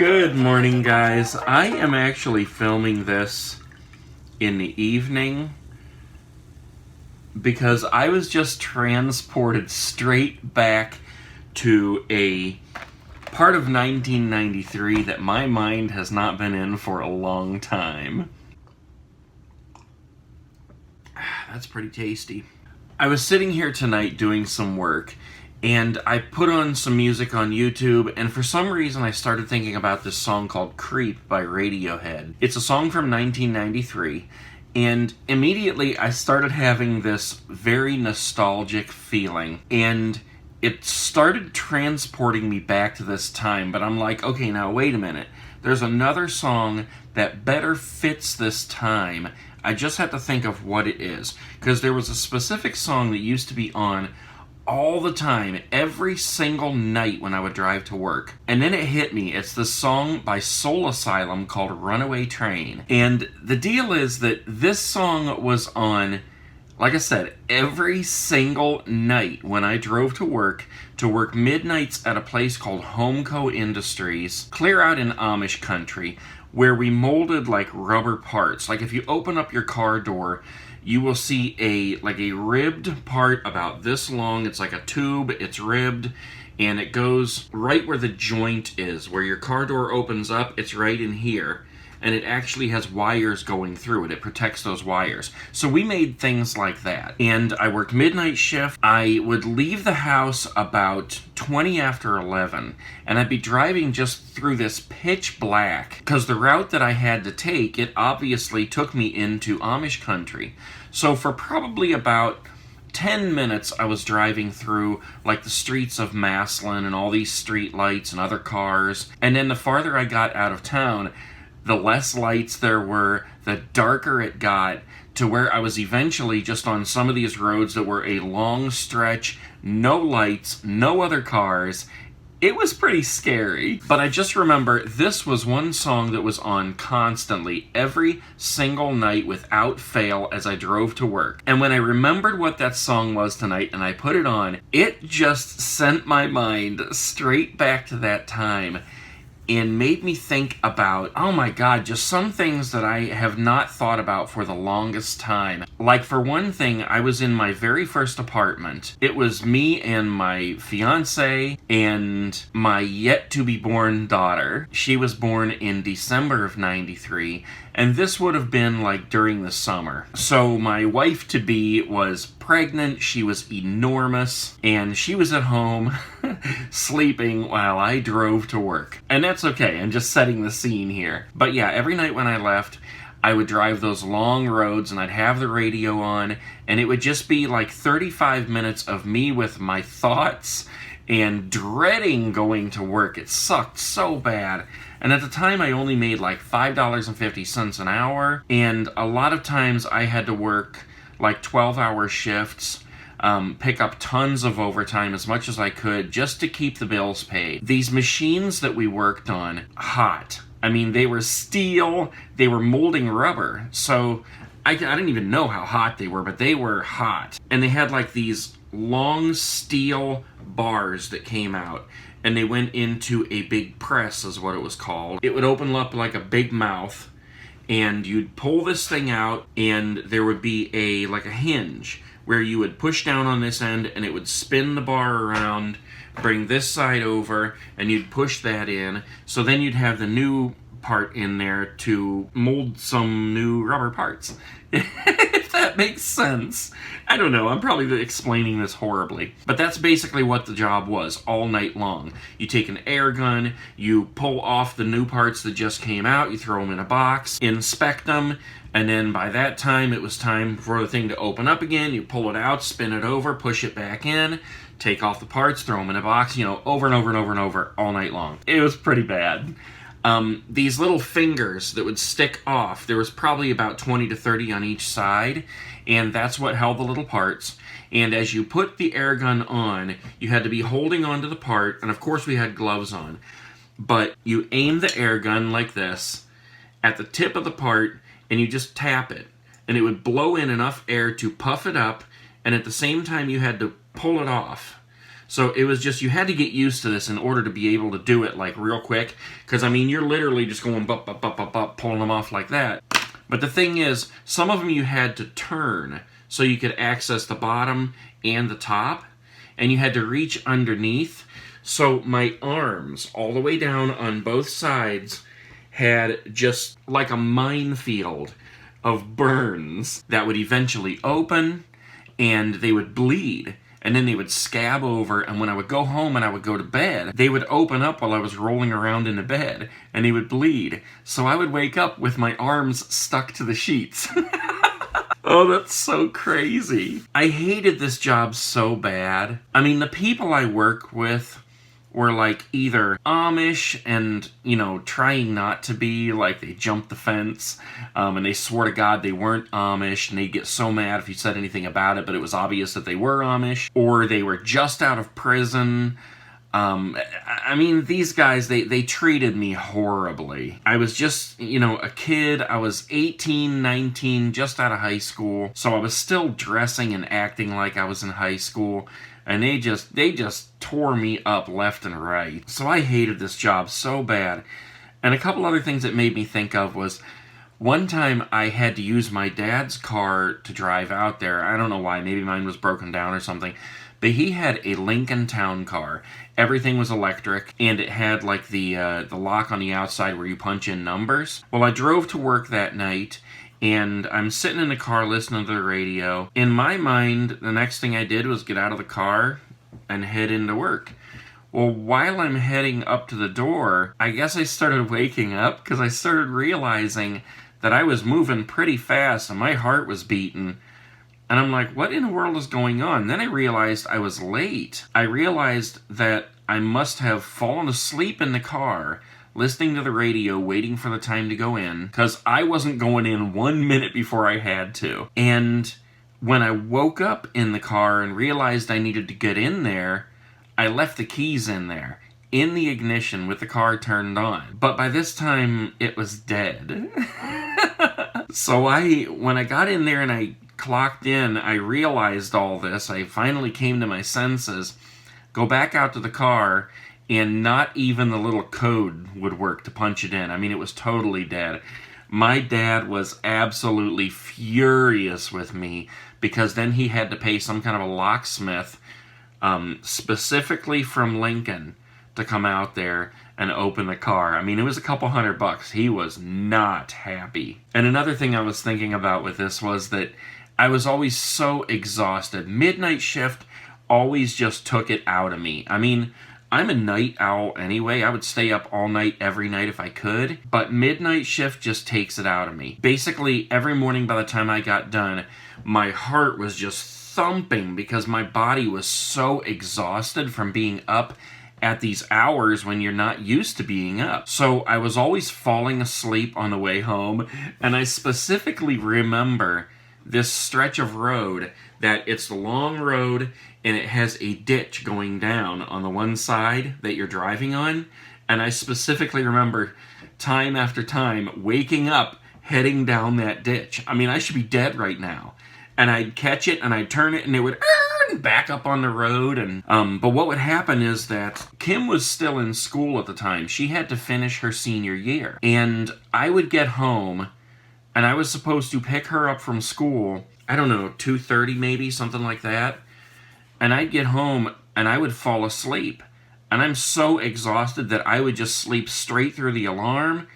Good morning, guys. I am actually filming this in the evening because I was just transported straight back to a part of 1993 that my mind has not been in for a long time. That's pretty tasty. I was sitting here tonight doing some work, and I put on some music on YouTube, and for some reason I started thinking about this song called Creep by Radiohead. It's a song from 1993, and immediately I started having this very nostalgic feeling, and it started transporting me back to this time, but I'm like, okay, now wait a minute. There's another song that better fits this time. I just have to think of what it is, because there was a specific song that used to be on all the time, every single night when I would drive to work. And then it hit me. It's the song by Soul Asylum called Runaway Train. And the deal is that this song was on, like I said, every single night when I drove to work midnights at a place called Homeco Industries, clear out in Amish country, where we molded like rubber parts. Like if you open up your car door, you will see a ribbed part about this long. It's like a tube, it's ribbed, and it goes right where the joint is. Where your car door opens up, it's right in here. And it actually has wires going through it. It protects those wires. So we made things like that. And I worked midnight shift. I would leave the house about 20 after 11, and I'd be driving just through this pitch black, because the route that I had to take, it obviously took me into Amish country. So for probably about 10 minutes I was driving through like the streets of Maslin and all these street lights and other cars. And then the farther I got out of town, the less lights there were, the darker it got, to where I was eventually just on some of these roads that were a long stretch, no lights, no other cars. It was pretty scary. But I just remember this was one song that was on constantly, every single night without fail as I drove to work. And when I remembered what that song was tonight and I put it on, it just sent my mind straight back to that time and made me think about, oh my God, just some things that I have not thought about for the longest time. Like, for one thing, I was in my very first apartment. It was me and my fiance and my yet-to-be-born daughter. She was born in December of '93, and this would have been like during the summer. So my wife-to-be was pregnant, she was enormous, and she was at home sleeping while I drove to work. And that's okay, I'm just setting the scene here. But yeah, every night when I left, I would drive those long roads and I'd have the radio on, and it would just be like 35 minutes of me with my thoughts and dreading going to work. It sucked so bad. And at the time, I only made like $5.50 an hour, and a lot of times I had to work like 12-hour shifts, pick up tons of overtime, as much as I could, just to keep the bills paid. These machines that we worked on, hot. I mean, they were steel, they were molding rubber, so I didn't even know how hot they were, but they were hot. And they had like these long steel bars that came out, and they went into a big press, is what it was called. It would open up like a big mouth, and you'd pull this thing out, and there would be a hinge where you would push down on this end, and it would spin the bar around, bring this side over, and you'd push that in. So then you'd have the new part in there to mold some new rubber parts. If that makes sense. I don't know, I'm probably explaining this horribly. But that's basically what the job was all night long. You take an air gun, you pull off the new parts that just came out, you throw them in a box, inspect them, and then by that time it was time for the thing to open up again. You pull it out, spin it over, push it back in, take off the parts, throw them in a box, over and over and over and over all night long. It was pretty bad. These little fingers that would stick off, there was probably about 20 to 30 on each side, and that's what held the little parts. And as you put the air gun on, you had to be holding onto the part, and of course we had gloves on. But you aim the air gun like this at the tip of the part, and you just tap it, and it would blow in enough air to puff it up, and at the same time you had to pull it off. So it was just, you had to get used to this in order to be able to do it like real quick. Because I mean, you're literally just going bup, bup, bup, bup, bup, pulling them off like that. But the thing is, some of them you had to turn so you could access the bottom and the top. And you had to reach underneath. So my arms, all the way down on both sides, had just like a minefield of burns that would eventually open, and they would bleed, and then they would scab over, and when I would go home and I would go to bed, they would open up while I was rolling around in the bed, and they would bleed. So I would wake up with my arms stuck to the sheets. Oh, that's so crazy. I hated this job so bad. I mean, the people I work with were like either Amish and, you know, trying not to be, like they jumped the fence, and they swore to God they weren't Amish, and they'd get so mad if you said anything about it, but it was obvious that they were Amish, or they were just out of prison. I mean, these guys, they treated me horribly. I was just, you know, a kid. I was 18, 19, just out of high school. So I was still dressing and acting like I was in high school. And they just tore me up left and right. So I hated this job so bad. And a couple other things that made me think of was, one time I had to use my dad's car to drive out there. I don't know why. Maybe mine was broken down or something. But he had a Lincoln Town Car. Everything was electric, and it had like the lock on the outside where you punch in numbers. Well, I drove to work that night, and I'm sitting in the car listening to the radio. In my mind, the next thing I did was get out of the car and head into work. Well, while I'm heading up to the door, I guess I started waking up because I started realizing that I was moving pretty fast and my heart was beating. And I'm like, what in the world is going on? Then I realized I was late. I realized that I must have fallen asleep in the car, listening to the radio, waiting for the time to go in, because I wasn't going in 1 minute before I had to. And when I woke up in the car and realized I needed to get in there, I left the keys in there, in the ignition with the car turned on. But by this time, it was dead. So when I got in there and I clocked in, I realized all this. I finally came to my senses, go back out to the car, and not even the little code would work to punch it in. I mean, it was totally dead. My dad was absolutely furious with me because then he had to pay some kind of a locksmith specifically from Lincoln to come out there and open the car. I mean, it was a couple $100. He was not happy. And another thing I was thinking about with this was that I was always so exhausted. Midnight shift always just took it out of me. I mean, I'm a night owl anyway. I would stay up all night, every night if I could. But midnight shift just takes it out of me. Basically, every morning by the time I got done, my heart was just thumping because my body was so exhausted from being up at these hours when you're not used to being up. So I was always falling asleep on the way home. And I specifically remember this stretch of road that it's the long road and it has a ditch going down on the one side that you're driving on. And I specifically remember time after time waking up heading down that ditch. I mean, I should be dead right now. And I'd catch it and I'd turn it and it would back up on the road. And but what would happen is that Kim was still in school at the time. She had to finish her senior year. And I would get home and I was supposed to pick her up from school, I don't know, 2:30 maybe, something like that. And I'd get home and I would fall asleep. And I'm so exhausted that I would just sleep straight through the alarm.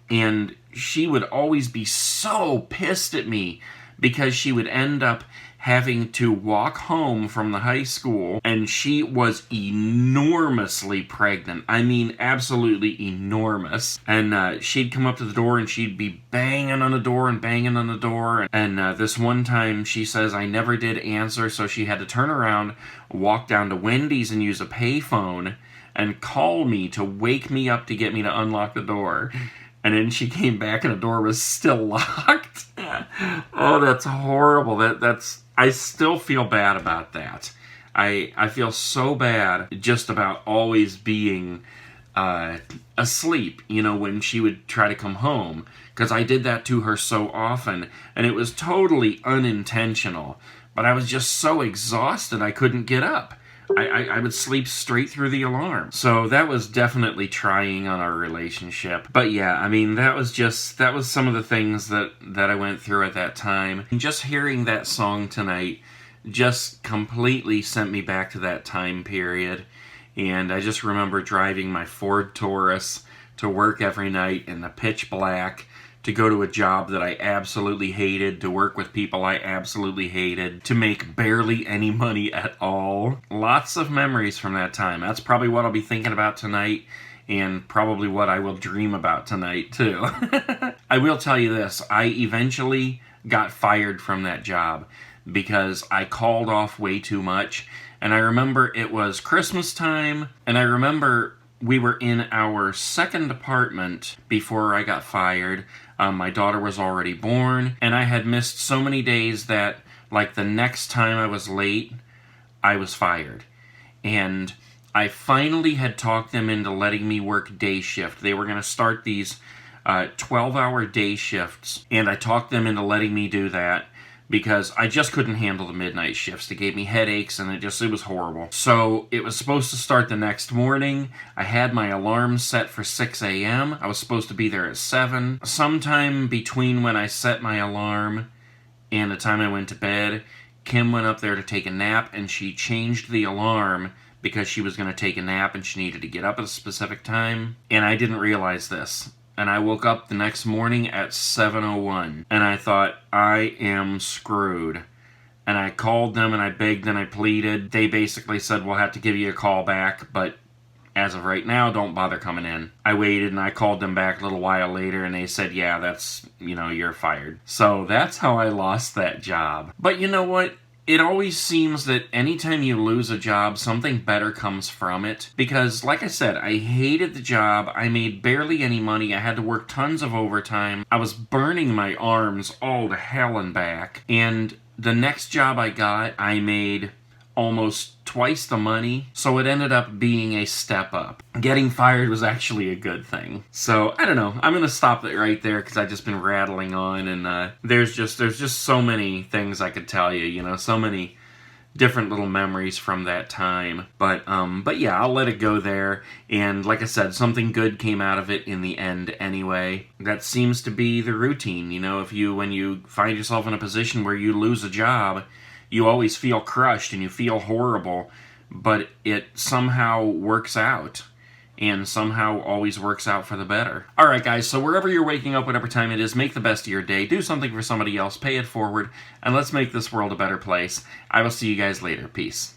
And she would always be so pissed at me because she would end up having to walk home from the high school, and she was enormously pregnant. I mean, absolutely enormous. And she'd come up to the door and she'd be banging on the door and banging on the door. And this one time she says I never did answer, so she had to turn around, walk down to Wendy's and use a payphone and call me to wake me up to get me to unlock the door. And then she came back and the door was still locked. Oh, that's horrible. That's I still feel bad about that. I feel so bad just about always being asleep, you know, when she would try to come home. Because I did that to her so often. And it was totally unintentional. But I was just so exhausted I couldn't get up. I would sleep straight through the alarm. So that was definitely trying on our relationship. But yeah, I mean, that was some of the things that I went through at that time. And just hearing that song tonight just completely sent me back to that time period. And I just remember driving my Ford Taurus to work every night in the pitch black, to go to a job that I absolutely hated, to work with people I absolutely hated, to make barely any money at all. Lots of memories from that time. That's probably what I'll be thinking about tonight, and probably what I will dream about tonight, too. I will tell you this, I eventually got fired from that job because I called off way too much, and I remember it was Christmas time, and I remember we were in our second apartment before I got fired. My daughter was already born, and I had missed so many days that, like, the next time I was late, I was fired. And I finally had talked them into letting me work day shift. They were going to start these 12-hour day shifts, and I talked them into letting me do that because I just couldn't handle the midnight shifts. They gave me headaches, and it was horrible. So it was supposed to start the next morning. I had my alarm set for 6 a.m. I was supposed to be there at 7. Sometime between when I set my alarm and the time I went to bed, Kim went up there to take a nap, and she changed the alarm because she was going to take a nap and she needed to get up at a specific time. And I didn't realize this. And I woke up the next morning at 7:01, and I thought, I am screwed. And I called them, and I begged, and I pleaded. They basically said, we'll have to give you a call back, but as of right now, don't bother coming in. I waited, and I called them back a little while later, and they said, yeah, that's, you're fired. So that's how I lost that job. But you know what? It always seems that anytime you lose a job, something better comes from it. Because, like I said, I hated the job. I made barely any money. I had to work tons of overtime. I was burning my arms all to hell and back. And the next job I got, I made almost twice the money, so it ended up being a step up. Getting fired was actually a good thing. So, I don't know. I'm going to stop it right there because I've just been rattling on, and there's just so many things I could tell you, so many different little memories from that time. But yeah, I'll let it go there. And like I said, something good came out of it in the end anyway. That seems to be the routine, when you find yourself in a position where you lose a job, you always feel crushed and you feel horrible, but it somehow works out, and somehow always works out for the better. Alright guys, so wherever you're waking up, whatever time it is, make the best of your day, do something for somebody else, pay it forward, and let's make this world a better place. I will see you guys later. Peace.